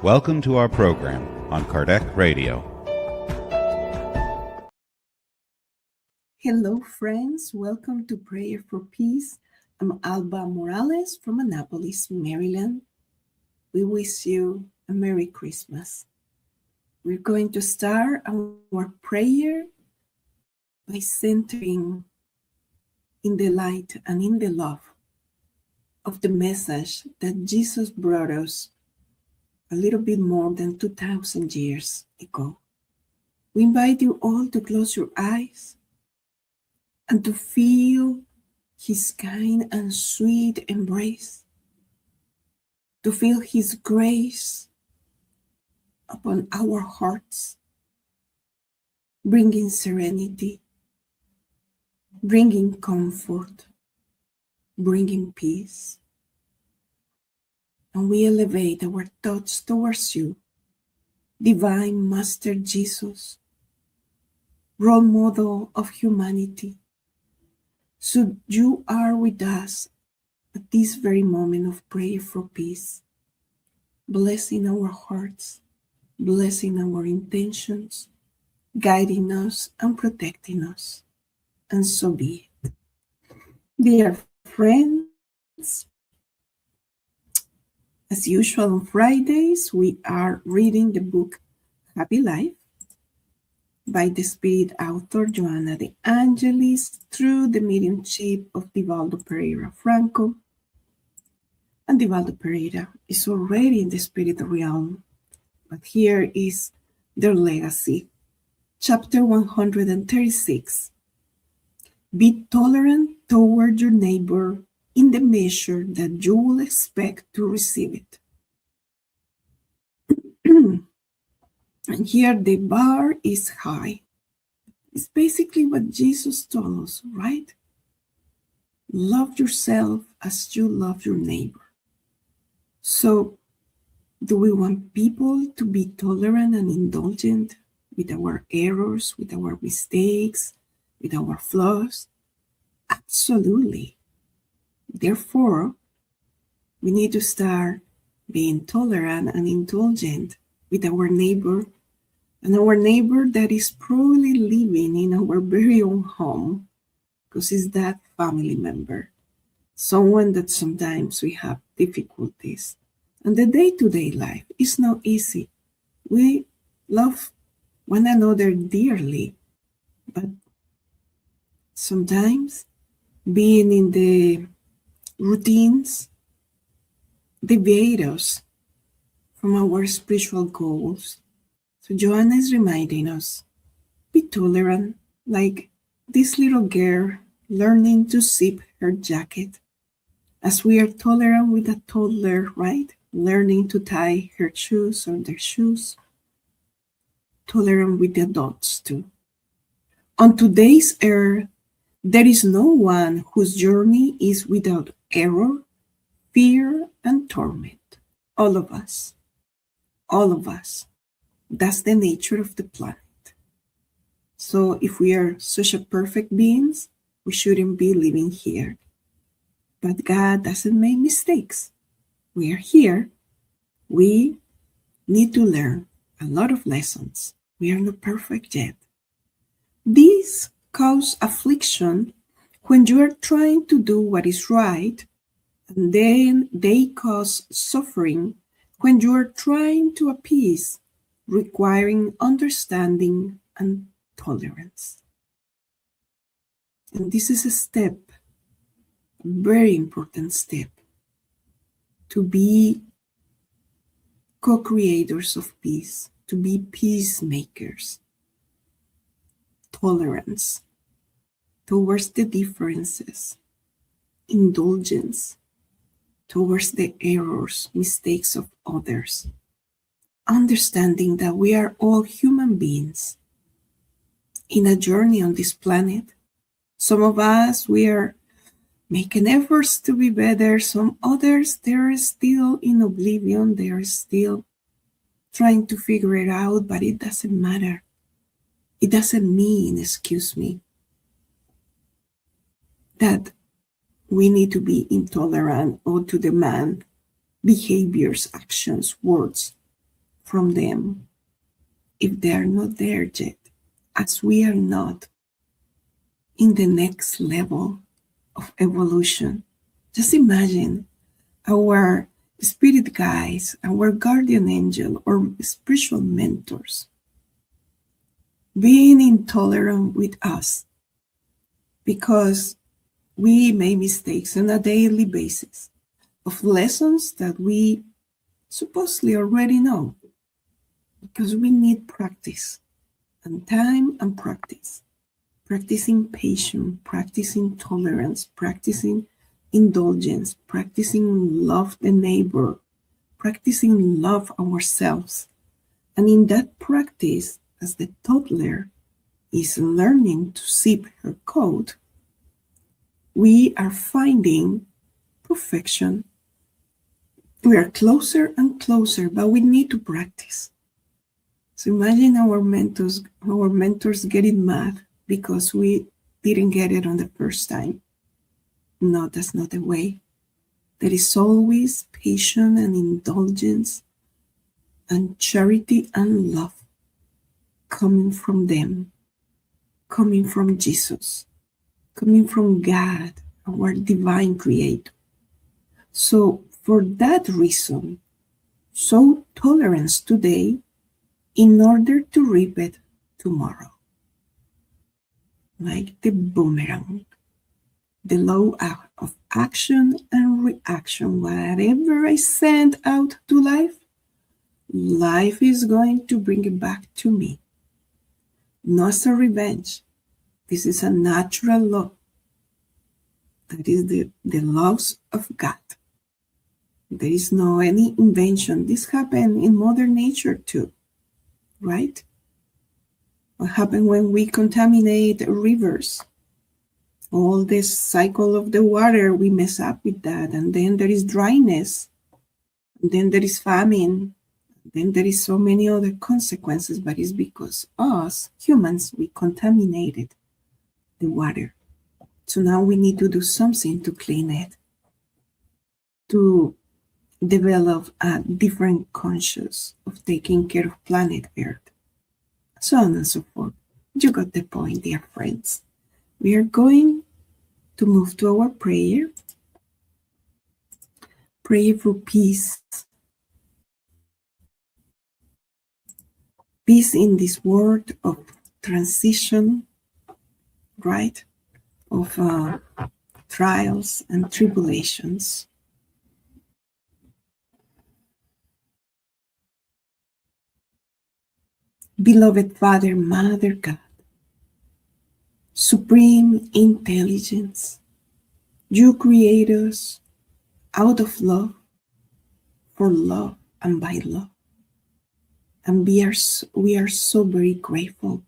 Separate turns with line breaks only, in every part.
Welcome to our program on Kardec Radio.
Hello, friends. Welcome to Prayer for Peace. I'm Alba Morales from Annapolis, Maryland. We wish you a Merry Christmas. We're going to start our prayer by centering in the light and in the love of the message that Jesus brought us a little bit more than 2,000 years ago. We invite you all to close your eyes and to feel His kind and sweet embrace, to feel His grace upon our hearts, bringing serenity, bringing comfort, bringing peace. And we elevate our thoughts towards you, Divine Master Jesus, role model of humanity. So you are with us at this very moment of prayer for peace, blessing our hearts, blessing our intentions, guiding us and protecting us. And so be it. Dear friends, as usual on Fridays, we are reading the book Happy Life by the spirit author Joanna de Angelis through the mediumship of Divaldo Franco. And Divaldo Pereira is already in the spirit realm, but here is their legacy. Chapter 136. Be tolerant toward your neighbor in the measure that you will expect to receive it. And here the bar is high. It's basically what Jesus told us, right? Love yourself as you love your neighbor. So, do we want people to be tolerant and indulgent with our errors, with our mistakes, with our flaws? Absolutely. Therefore, we need to start being tolerant and indulgent with our neighbor, and our neighbor that is probably living in our very own home, because it's that family member, someone that sometimes we have difficulties. And the day-to-day life is not easy. We love one another dearly, but sometimes being in the routines deviate us from our spiritual goals. So Joanna is reminding us, be tolerant, like this little girl learning to zip her jacket, as we are tolerant with a toddler, right? Learning to tie her shoes or their shoes. Tolerant with the adults too. On today's earth, there is no one whose journey is without error, fear, and torment. All of us. All of us. That's the nature of the planet. So if we are such a perfect beings, we shouldn't be living here. But God doesn't make mistakes. We are here. We need to learn a lot of lessons. We are not perfect yet. These cause affliction when you are trying to do what is right, and then they cause suffering when you are trying to appease, requiring understanding and tolerance. And this is a step, a very important step, to be co-creators of peace, to be peacemakers. Tolerance towards the differences, indulgence towards the errors, mistakes of others, understanding that we are all human beings in a journey on this planet. Some of us, we are making efforts to be better. Some others, they're still in oblivion. They are still trying to figure it out, but it doesn't matter. It doesn't mean, that we need to be intolerant or to demand behaviors, actions, words from them if they are not there yet, as we are not in the next level of evolution. Just imagine our spirit guides, our guardian angel, or spiritual mentors being intolerant with us because we make mistakes on a daily basis of lessons that we supposedly already know, because we need practice and time and practice. Practicing patience, practicing tolerance, practicing indulgence, practicing love the neighbor, practicing love ourselves. And in that practice, as the toddler is learning to sip her code, we are finding perfection. We are closer and closer, but we need to practice. So imagine our mentors getting mad because we didn't get it on the first time. No, that's not the way. There is always patience and indulgence and charity and love coming from them, coming from Jesus, coming from God, our divine creator. So for that reason, show tolerance today in order to reap it tomorrow. Like the boomerang, the law of action and reaction. Whatever I send out to life, life is going to bring it back to me. Not as a revenge. This is a natural law. That is the laws of God. There is no any invention. This happened in Mother Nature too, right? What happened when we contaminate rivers? All this cycle of the water, we mess up with that. And then there is dryness. And then there is famine. Then there is so many other consequences, but it's because us, humans, we contaminated the water. So now we need to do something to clean it, to develop a different conscience of taking care of planet Earth, so on and so forth. You got the point, dear friends. We are going to move to our prayer. Prayer for peace. Peace in this world of transition, right? Of trials and tribulations. Beloved Father, Mother God, Supreme Intelligence, you create us out of love, for love, and by love. And we are so very grateful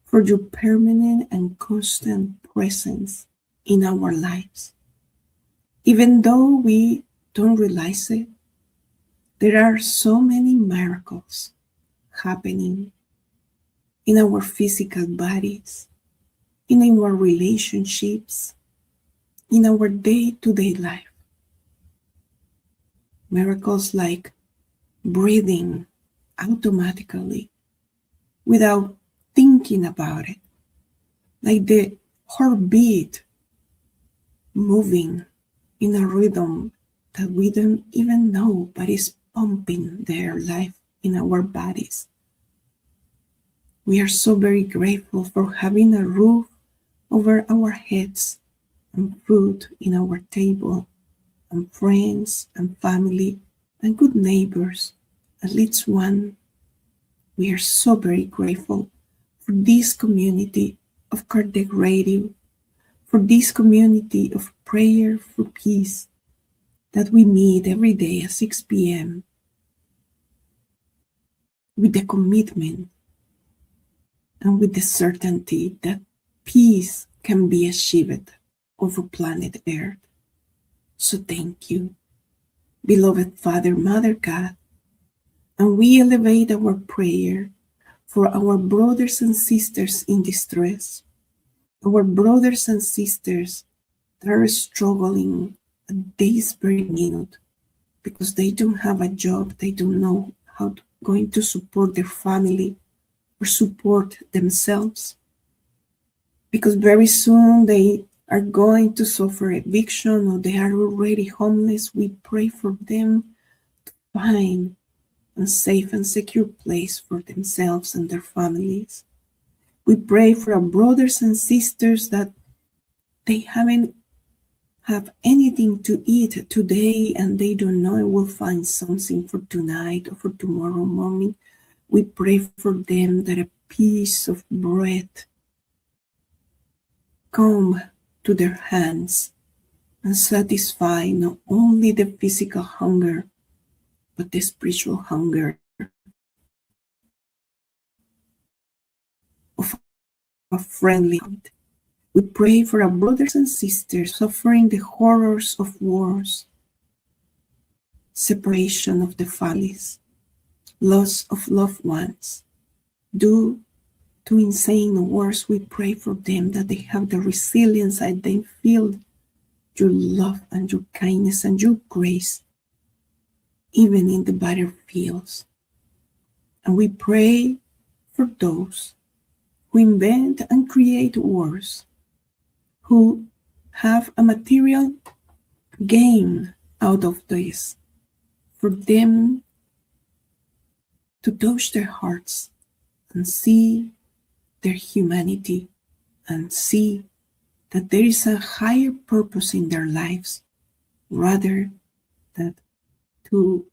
for your permanent and constant presence in our lives. Even though we don't realize it, there are so many miracles happening in our physical bodies, in our relationships, in our day-to-day life. Miracles like breathing automatically without thinking about it, like the heartbeat moving in a rhythm that we don't even know, but is pumping their life in our bodies. We are so very grateful for having a roof over our heads and food in our table, and friends and family and good neighbors, at least one. We are so very grateful for this community of Kardec Radio, for this community of prayer for peace that we meet every day at 6 p.m. with the commitment and with the certainty that peace can be achieved over planet Earth. So thank you, beloved Father, Mother God, and we elevate our prayer for our brothers and sisters in distress, our brothers and sisters that are struggling at this very minute because they don't have a job, they don't know how going to support their family or support themselves, because very soon they are going to suffer eviction or they are already homeless. We pray for them to find a safe and secure place for themselves and their families. We pray for our brothers and sisters that they haven't have anything to eat today and they don't know will find something for tonight or for tomorrow morning. We pray for them that a piece of bread come to their hands and satisfy not only the physical hunger, but the spiritual hunger of a friendly heart. We pray for our brothers and sisters suffering the horrors of wars, separation of the families, loss of loved ones. Due to insane wars, we pray for them that they have the resilience and they feel your love and your kindness and your grace, even in the battlefields. And we pray for those who invent and create wars, who have a material gain out of this, for them to touch their hearts and see their humanity and see that there is a higher purpose in their lives, rather than to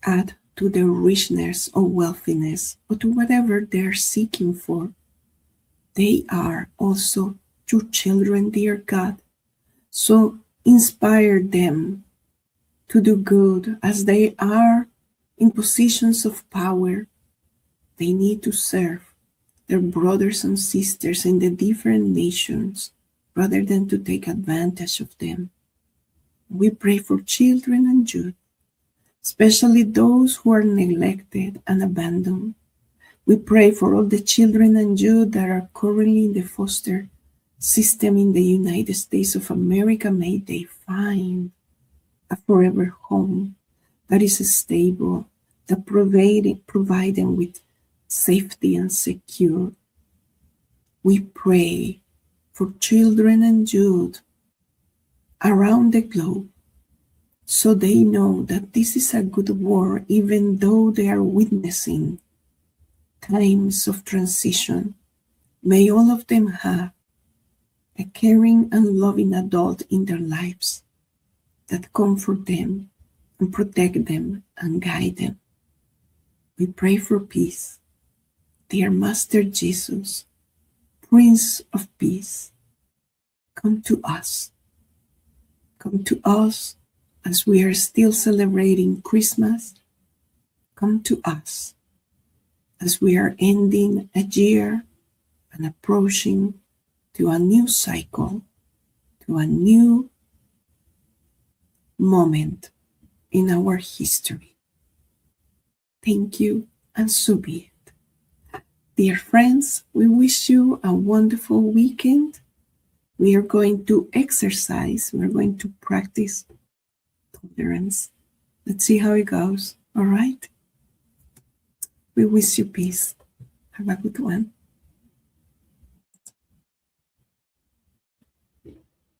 add to their richness or wealthiness or to whatever they're seeking for. They are also your children, dear God. So inspire them to do good as they are in positions of power. They need to serve their brothers and sisters in the different nations rather than to take advantage of them. We pray for children and youth, especially those who are neglected and abandoned. We pray for all the children and youth that are currently in the foster system in the United States of America. May they find a forever home that is stable, that provide them with safety and secure. We pray for children and youth around the globe so they know that this is a good war, even though they are witnessing times of transition. May all of them have a caring and loving adult in their lives that comfort them and protect them and guide them. We pray for peace. Dear Master Jesus, Prince of Peace, come to us. Come to us as we are still celebrating Christmas. Come to us as we are ending a year and approaching to a new cycle, to a new moment in our history. Thank you, and so be it. Dear friends, we wish you a wonderful weekend. We are going to exercise. We're going to practice tolerance. Let's see how it goes. All right? We wish you peace. Have a good one.